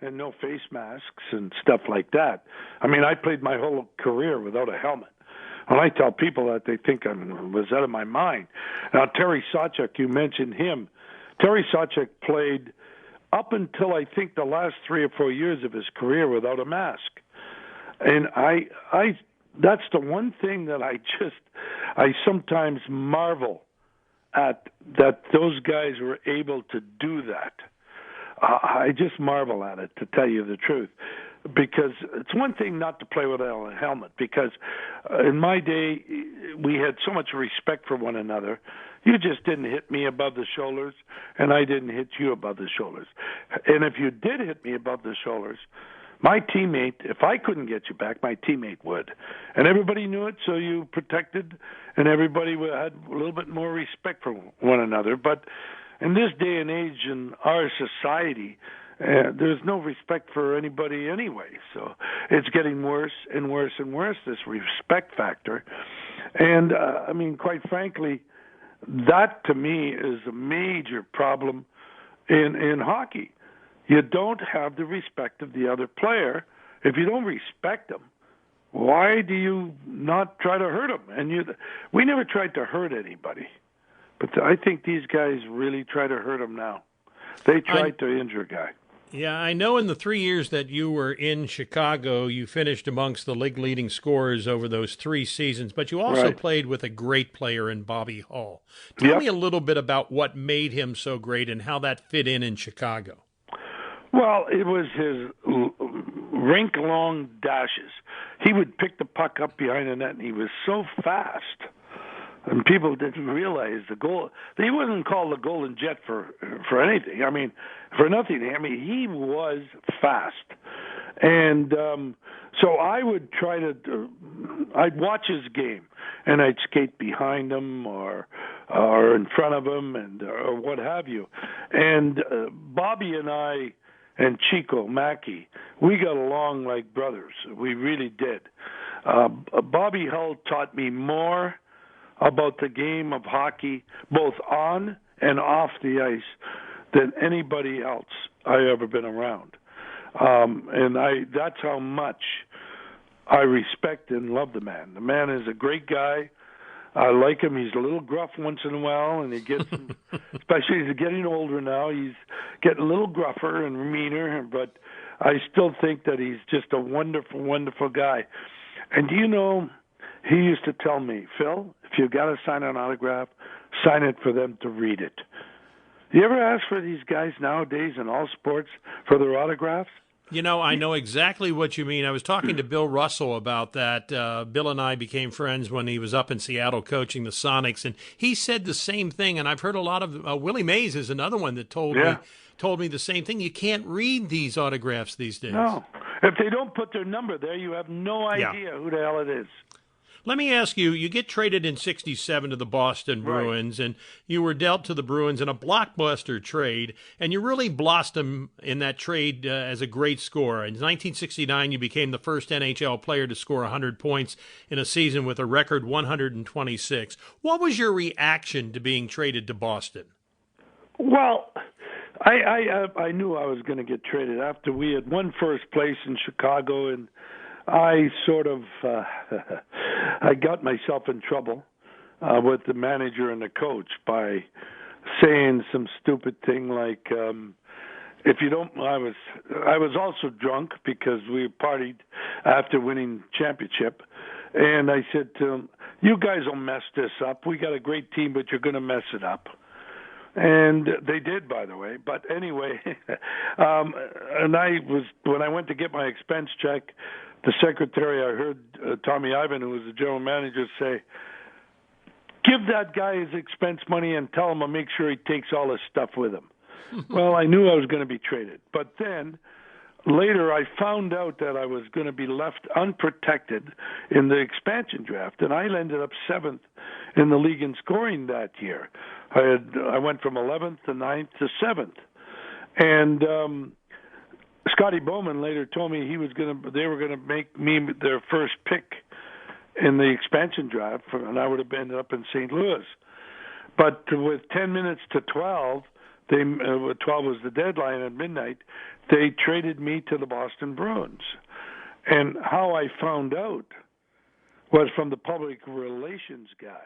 and no face masks and stuff like that. I mean, I played my whole career without a helmet. When I tell people that, they think I was out of my mind. Now, Terry Sawchuk, you mentioned him. Terry Sawchuk played up until I think the last 3 or 4 years of his career without a mask. And I that's the one thing that I sometimes marvel at, that those guys were able to do that. I just marvel at it, to tell you the truth, because it's one thing not to play without a helmet, because in my day we had so much respect for one another. You just didn't hit me above the shoulders, and I didn't hit you above the shoulders. And if you did hit me above the shoulders, my teammate, if I couldn't get you back, my teammate would. And everybody knew it, so you protected, and everybody had a little bit more respect for one another. But in this day and age in our society, there's no respect for anybody anyway. So it's getting worse and worse and worse, this respect factor. And, I mean, quite frankly, that to me is a major problem in hockey. You don't have the respect of the other player. If you don't respect them, why do you not try to hurt them? And we never tried to hurt anybody. But I think these guys really try to hurt them now. They tried to injure a guy. Yeah, I know in the 3 years that you were in Chicago, you finished amongst the league-leading scorers over those 3 seasons, but you also played with a great player in Bobby Hull. Tell me a little bit about what made him so great and how that fit in Chicago. Well, it was his rink-long dashes. He would pick the puck up behind the net, and he was so fast. And people didn't realize the goal. He wasn't called the Golden Jet for anything. I mean, for nothing. I mean, he was fast. And so I would try to I'd watch his game, and I'd skate behind him or in front of him, and or what have you. And Bobby and I and Chico Mackey, we got along like brothers. We really did. Bobby Hull taught me more about the game of hockey, both on and off the ice, than anybody else I ever been around. And that's how much I respect and love the man. The man is a great guy. I like him. He's a little gruff once in a while, and he gets, especially as he's getting older now, he's getting a little gruffer and meaner, but I still think that he's just a wonderful, wonderful guy. And do you know, he used to tell me, Phil, if you got to sign an autograph, sign it for them to read it. You ever ask for these guys nowadays in all sports for their autographs? You know, I know exactly what you mean. I was talking to Bill Russell about that. Bill and I became friends when he was up in Seattle coaching the Sonics, and he said the same thing. And I've heard a lot of Willie Mays is another one that told me the same thing. You can't read these autographs these days. No. If they don't put their number there, you have no idea who the hell it is. Let me ask you, you get traded in 1967 to the Boston Bruins, and you were dealt to the Bruins in a blockbuster trade, and you really blossomed in that trade as a great scorer. In 1969, you became the first NHL player to score 100 points in a season with a record 126. What was your reaction to being traded to Boston? Well, I knew I was going to get traded after we had won first place in Chicago, and I sort of I got myself in trouble with the manager and the coach by saying some stupid thing like, if you don't, I was also drunk because we partied after winning championship, and I said to him, you guys will mess this up. We got a great team, but you're going to mess it up. And they did, by the way. But anyway, and when I went to get my expense check, the secretary, I heard Tommy Ivan, who was the general manager, say, give that guy his expense money and tell him to make sure he takes all his stuff with him. Well, I knew I was going to be traded. But then later I found out that I was going to be left unprotected in the expansion draft, and I ended up 7th in the league in scoring that year. I went from 11th to 9th to 7th. And Scotty Bowman later told me they were going to make me their first pick in the expansion draft, and I would have ended up in St. Louis. But with 10 minutes to 12, 12 was the deadline at midnight, they traded me to the Boston Bruins. And how I found out was from the public relations guy.